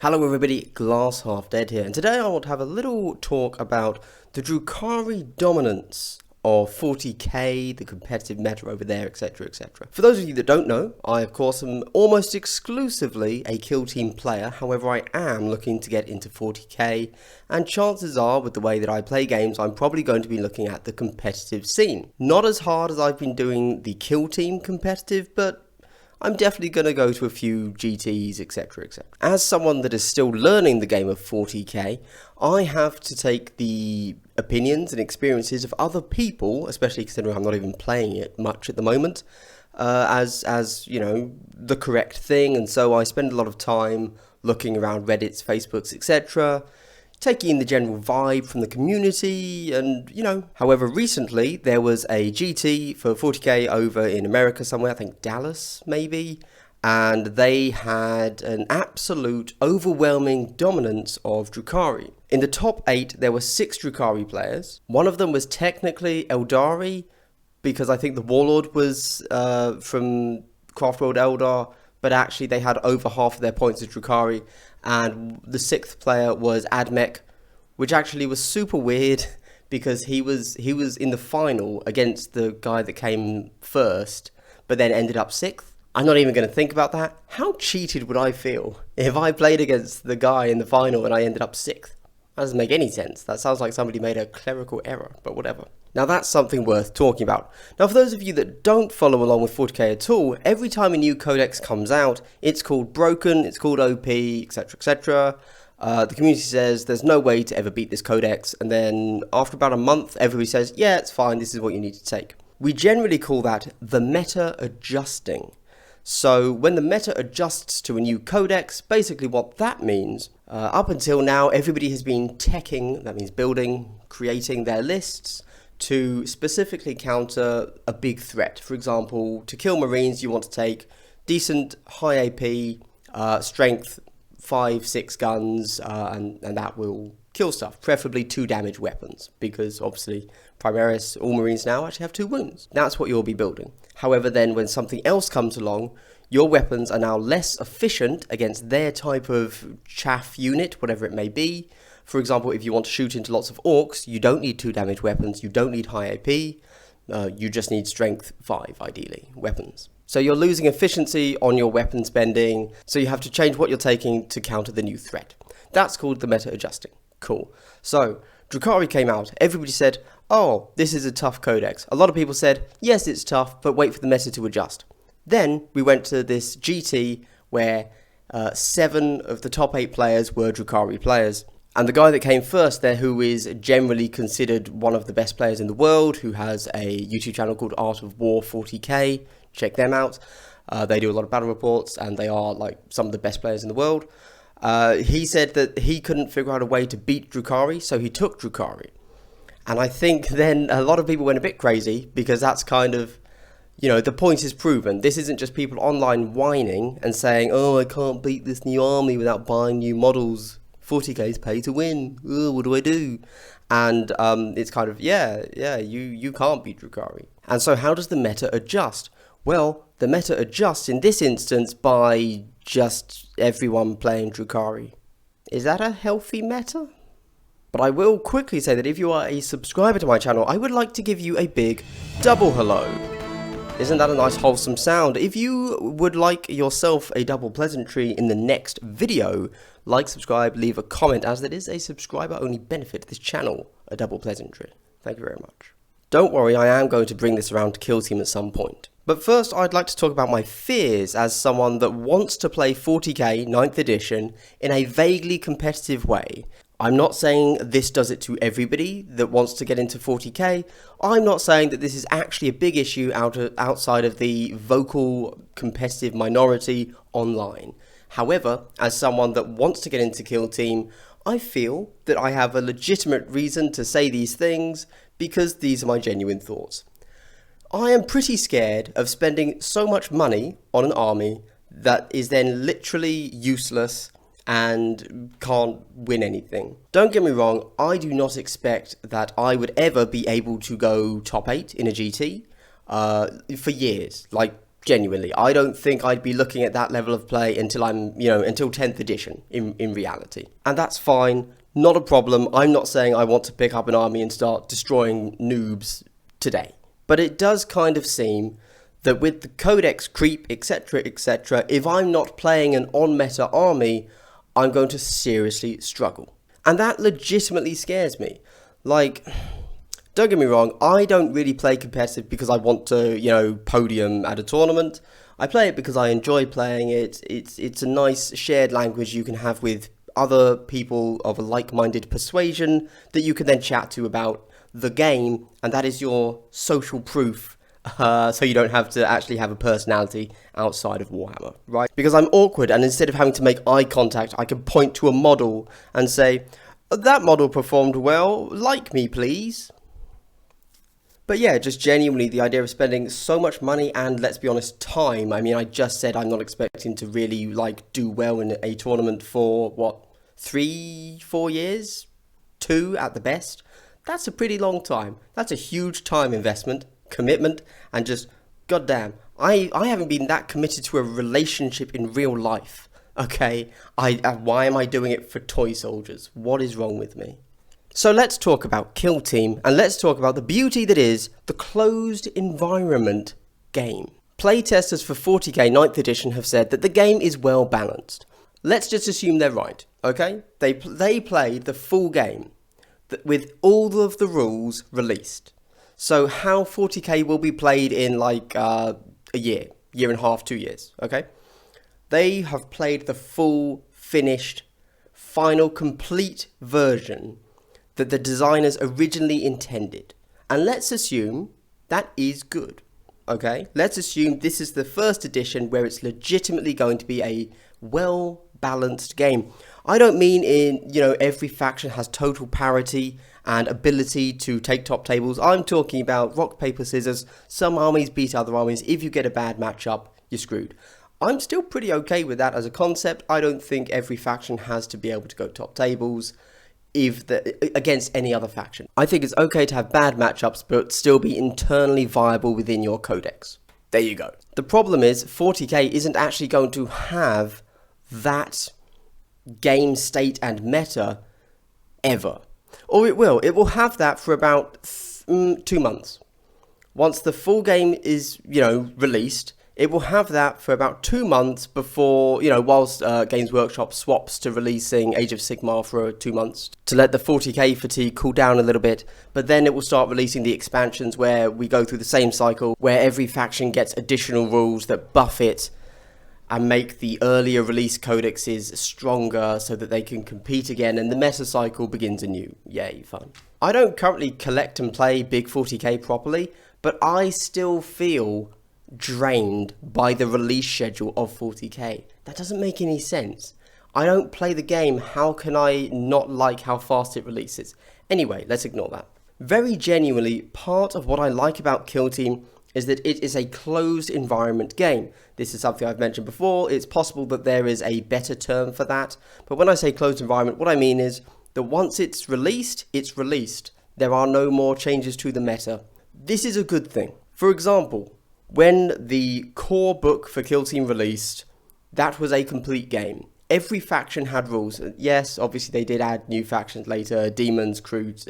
Hello everybody, Glass Half Dead here, and today I want to have a little talk about the Drukhari dominance of 40k, the competitive meta over there, etc, etc. For those of you that don't know, I of course am almost exclusively a kill team player. However, I am looking to get into 40k, and chances are with the way that I play games, I'm probably going to be looking at the competitive scene. Not as hard as I've been doing the kill team competitive, but I'm definitely going to go to a few GTs, etc, etc. As someone that is still learning the game of 40k, I have to take the opinions and experiences of other people, especially considering I'm not even playing it much at the moment, as you know, the correct thing. And so I spend a lot of time looking around Reddits, Facebooks, etc, taking in the general vibe from the community, and you know. However, recently there was a GT for 40k over in America somewhere, I think Dallas maybe, and they had an absolute overwhelming dominance of Drukhari. In the top 8 there were 6 Drukhari players. One of them was technically Eldari, because I think the Warlord was from Craftworld Eldar, but actually they had over half of their points as Drukhari. And the 6th player was Admech, which actually was super weird because he was in the final against the guy that came first, but then ended up 6th. I'm not even going to think about that. How cheated would I feel if I played against the guy in the final and I ended up 6th? That doesn't make any sense. That sounds like somebody made a clerical error, but whatever. Now that's something worth talking about. Now for those of you that don't follow along with 40k at all, every time a new codex comes out, it's called broken, it's called OP, etc, etc. The community says there's no way to ever beat this codex, and then after about a month, everybody says, yeah, it's fine, this is what you need to take. We generally call that the meta adjusting. So when the meta adjusts to a new codex, basically what that means, up until now, everybody has been teching, that means building, creating their lists, to specifically counter a big threat. For example, to kill Marines, you want to take decent, high AP, strength, 5-6 guns, and that will kill stuff. Preferably 2 damage weapons, because obviously, Primaris, all Marines now actually have 2 wounds. That's what you'll be building. However, then when something else comes along, your weapons are now less efficient against their type of chaff unit, whatever it may be. For example, if you want to shoot into lots of orcs, you don't need 2 damage weapons, you don't need high AP, you just need strength 5, ideally, weapons. So you're losing efficiency on your weapon spending, so you have to change what you're taking to counter the new threat. That's called the meta adjusting. Cool. So, Drukhari came out, everybody said, oh, this is a tough codex. A lot of people said, yes, it's tough, but wait for the meta to adjust. Then we went to this GT where 7 of the top 8 players were Drukhari players. And the guy that came first there, who is generally considered one of the best players in the world, who has a YouTube channel called Art of War 40k, check them out. They do a lot of battle reports, and they are like some of the best players in the world. He said that he couldn't figure out a way to beat Drukhari, so he took Drukhari. And I think then a lot of people went a bit crazy, because that's kind of, you know, the point is proven. This isn't just people online whining and saying, oh, I can't beat this new army without buying new models. 40k is pay to win. Ugh, what do I do? And it's kind of, you can't beat Drukhari. And so how does the meta adjust? Well, the meta adjusts in this instance by just everyone playing Drukhari. Is that a healthy meta? But I will quickly say that if you are a subscriber to my channel, I would like to give you a big double hello. Isn't that a nice wholesome sound? If you would like yourself a double pleasantry in the next video, like, subscribe, leave a comment, as that is a subscriber only benefit to this channel, a double pleasantry. Thank you very much. Don't worry, I am going to bring this around to Kill Team at some point. But first, I'd like to talk about my fears as someone that wants to play 40k 9th edition in a vaguely competitive way. I'm not saying this does it to everybody that wants to get into 40k. I'm not saying that this is actually a big issue outside of the vocal competitive minority online. However, as someone that wants to get into Kill Team, I feel that I have a legitimate reason to say these things, because these are my genuine thoughts. I am pretty scared of spending so much money on an army that is then literally useless and can't win anything. Don't get me wrong, I do not expect that I would ever be able to go top 8 in a GT for years. Like, Genuinely, I don't think I'd be looking at that level of play until until 10th edition in reality. And that's fine, not a problem. I'm not saying I want to pick up an army and start destroying noobs today. But it does kind of seem that with the Codex Creep, etc., etc., if I'm not playing an on-meta army, I'm going to seriously struggle. And that legitimately scares me. Like, don't get me wrong, I don't really play competitive because I want to, podium at a tournament. I play it because I enjoy playing it. It's a nice shared language you can have with other people of a like-minded persuasion that you can then chat to about the game, and that is your social proof, so you don't have to actually have a personality outside of Warhammer, right? Because I'm awkward, and instead of having to make eye contact, I can point to a model and say, that model performed well, like me please. But yeah, just genuinely the idea of spending so much money and, let's be honest, time. I mean, I just said I'm not expecting to really do well in a tournament for, 3-4 years? 2 at the best? That's a pretty long time. That's a huge time investment, commitment, and just, goddamn, I haven't been that committed to a relationship in real life, okay? Why am I doing it for toy soldiers? What is wrong with me? So let's talk about Kill Team, and let's talk about the beauty that is the closed environment game. Playtesters for 40k 9th edition have said that the game is well balanced. Let's just assume they're right, okay? They played the full game with all of the rules released. So how 40k will be played in a year and a half, 2 years, okay? They have played the full, finished, final, complete version that the designers originally intended. And let's assume that is good, okay? Let's assume this is the first edition where it's legitimately going to be a well-balanced game. I don't mean every faction has total parity and ability to take top tables. I'm talking about rock, paper, scissors. Some armies beat other armies. If you get a bad matchup, you're screwed. I'm still pretty okay with that as a concept. I don't think every faction has to be able to go top tables against any other faction. I think it's okay to have bad matchups, but still be internally viable within your codex. There you go. The problem is 40k isn't actually going to have that game state and meta ever. Or it will. It will have that for about 2 months. Once the full game is, released, it will have that for about 2 months before, whilst Games Workshop swaps to releasing Age of Sigmar for 2 months to let the 40k fatigue cool down a little bit. But then it will start releasing the expansions where we go through the same cycle, where every faction gets additional rules that buff it and make the earlier release codexes stronger so that they can compete again, and the meta cycle begins anew. Yay, fun. I don't currently collect and play big 40k properly, but I still feel drained by the release schedule of 40k. That doesn't make any sense. I don't play the game, how can I not like how fast it releases? Anyway, let's ignore that. Very genuinely, part of what I like about Kill Team is that it is a closed environment game. This is something I've mentioned before. It's possible that there is a better term for that. But when I say closed environment, what I mean is that once it's released, it's released. There are no more changes to the meta. This is a good thing. For example, when the core book for Kill Team released, that was a complete game. Every faction had rules. Yes, obviously they did add new factions later, demons, crews,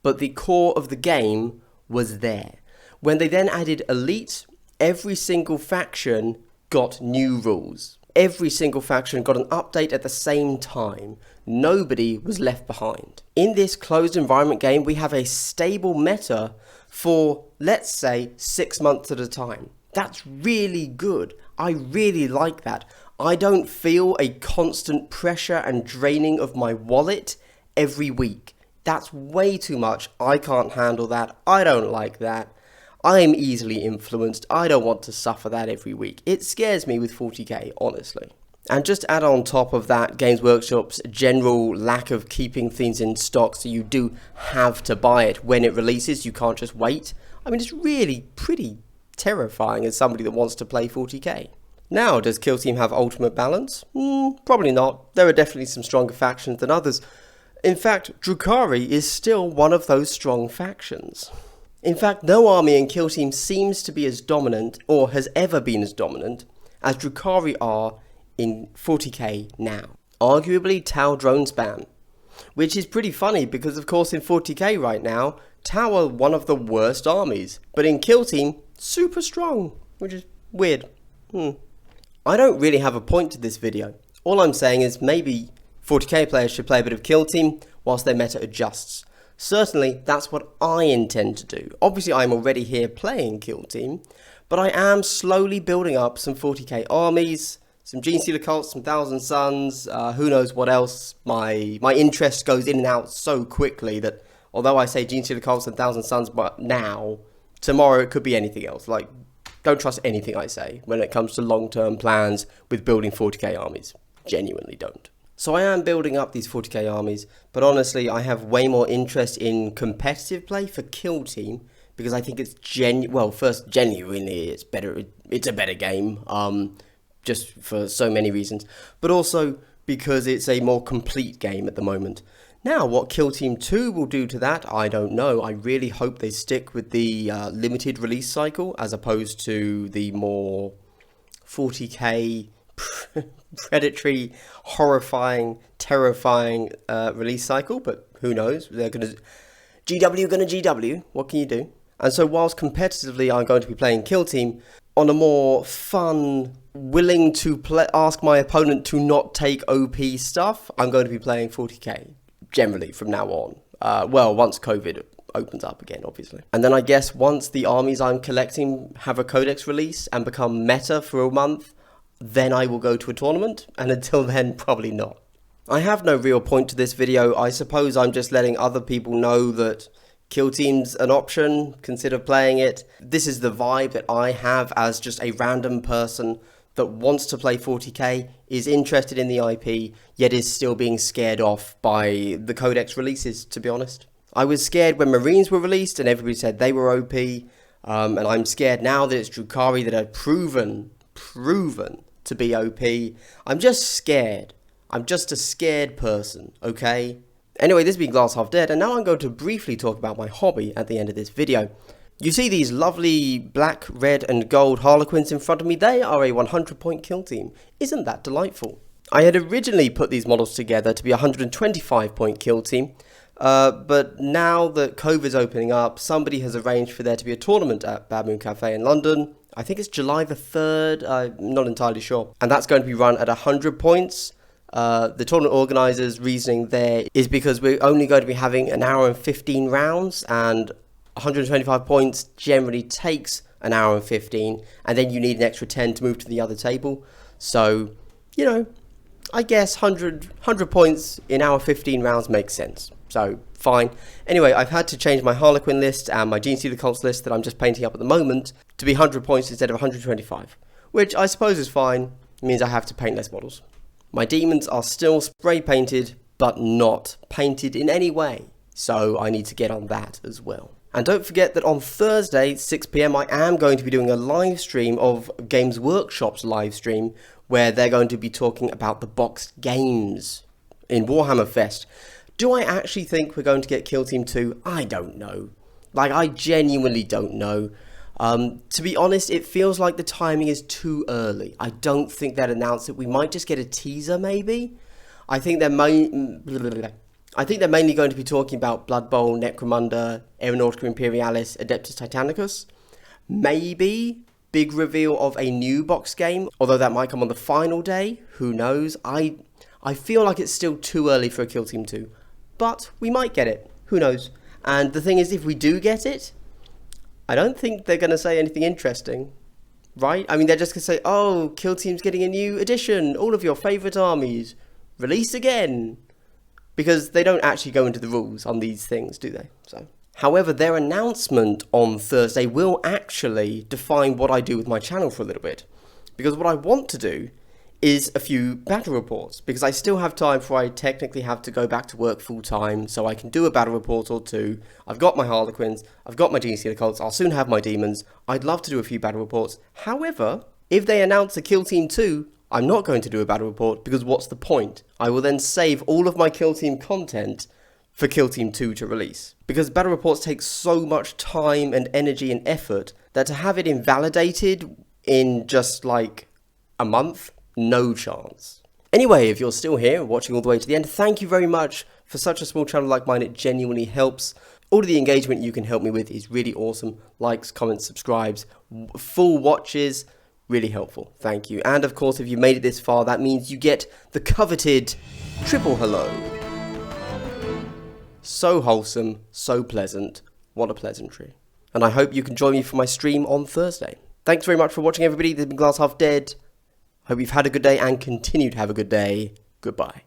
but the core of the game was there. When they then added Elite, every single faction got new rules. Every single faction got an update at the same time. Nobody was left behind. In this closed environment game, we have a stable meta for, let's say, 6 months at a time. That's really good. I really like that. I don't feel a constant pressure and draining of my wallet every week. That's way too much. I can't handle that. I don't like that. I'm easily influenced. I don't want to suffer that every week. It scares me with 40k, honestly. And just add on top of that Games Workshop's general lack of keeping things in stock, so you do have to buy it when it releases. You can't just wait. I mean, it's really pretty terrifying as somebody that wants to play 40k. Now, does Kill Team have ultimate balance? Probably not. There are definitely some stronger factions than others. In fact, Drukhari is still one of those strong factions. In fact, no army in Kill Team seems to be as dominant, or has ever been as dominant, as Drukhari are in 40k now. Arguably, Tau drones ban. Which is pretty funny because, of course, in 40k right now, Tau are one of the worst armies. But in Kill Team, super strong, which is weird. I don't really have a point to this video. All I'm saying is maybe 40k players should play a bit of Kill Team whilst their meta adjusts. Certainly, that's what I intend to do. Obviously, I'm already here playing Kill Team, but I am slowly building up some 40k armies, some Gene Stealer cults, some Thousand Suns, who knows what else. My interest goes in and out so quickly that although I say Gene Stealer cults and Thousand Suns but now, tomorrow it could be anything else. Like, don't trust anything I say when it comes to long-term plans with building 40k armies. Genuinely don't. So I am building up these 40k armies, but honestly I have way more interest in competitive play for Kill Team because I think it's genuinely it's better. It's a better game, just for so many reasons, but also because it's a more complete game at the moment. Now, what Kill Team 2 will do to that, I don't know. I really hope they stick with the limited release cycle as opposed to the more 40k predatory, horrifying, terrifying release cycle, but who knows? They're gonna GW. What can you do? And so, whilst competitively I'm going to be playing Kill Team, on a more fun, willing to ask my opponent to not take OP stuff, I'm going to be playing 40k generally from now on. Well, once COVID opens up again, obviously. And then I guess once the armies I'm collecting have a codex release and become meta for a month, then I will go to a tournament, and until then, probably not. I have no real point to this video. I suppose I'm just letting other people know that Kill Team's an option, consider playing it. This is the vibe that I have as just a random person that wants to play 40k, is interested in the IP, yet is still being scared off by the codex releases, to be honest. I was scared when Marines were released and everybody said they were OP, and I'm scared now that it's Drukhari that are proven to be OP. I'm just scared. I'm just a scared person, okay? Anyway, this has been Glass Half Dead, and now I'm going to briefly talk about my hobby at the end of this video. You see these lovely black, red and gold Harlequins in front of me? They are a 100-point Kill Team. Isn't that delightful? I had originally put these models together to be a 125-point Kill Team, but now that COVID's opening up, somebody has arranged for there to be a tournament at Bad Moon Cafe in London. I think it's July the 3rd, I'm not entirely sure. And that's going to be run at 100 points. The tournament organisers' reasoning there is because we're only going to be having an hour and 15 rounds, and 125 points generally takes an hour and 15, and then you need an extra 10 to move to the other table. So, you know, I guess 100 points in hour 15 rounds makes sense. So, fine. Anyway, I've had to change my Harlequin list and my Gene Stealer cults list that I'm just painting up at the moment to be 100 points instead of 125, which I suppose is fine. It means I have to paint less models. My demons are still spray painted, but not painted in any way. So I need to get on that as well. And don't forget that on Thursday, 6 PM, I am going to be doing a live stream of Games Workshop's live stream, where they're going to be talking about the boxed games in Warhammer Fest. Do I actually think we're going to get Kill Team 2? I don't know. Like, I genuinely don't know. To be honest, it feels like the timing is too early. I don't think they'd announce it. We might just get a teaser, maybe. I think they're mainly going to be talking about Blood Bowl, Necromunda, Aeronautica Imperialis, Adeptus Titanicus. Maybe big reveal of a new box game, although that might come on the final day. Who knows? I feel like it's still too early for a Kill Team 2, but we might get it. Who knows? And the thing is, if we do get it, I don't think they're going to say anything interesting, right? I mean, they're just going to say, oh, Kill Team's getting a new edition, all of your favourite armies, release again. Because they don't actually go into the rules on these things, do they? So, however, their announcement on Thursday will actually define what I do with my channel for a little bit. Because what I want to do is a few battle reports, because I still have time before I technically have to go back to work full time, so I can do a battle report or two. I've got my Harlequins, I've got my Gene Stealer cults, I'll soon have my demons. I'd love to do a few battle reports. However, if they announce a Kill Team 2, I'm not going to do a battle report, because what's the point? I will then save all of my Kill Team content for Kill Team 2 to release. Because battle reports take so much time and energy and effort that to have it invalidated in just like a month, no chance. Anyway, if you're still here watching all the way to the end, thank you very much. For such a small channel like mine, it genuinely helps. All of the engagement you can help me with is really awesome. Likes, comments, subscribes, full watches, really helpful. Thank you. And of course, if you made it this far, that means you get the coveted triple hello. So wholesome, so pleasant. What a pleasantry. And I hope you can join me for my stream on Thursday. Thanks very much for watching, everybody. This has been Glass Half Dead. Hope you've had a good day and continue to have a good day. Goodbye.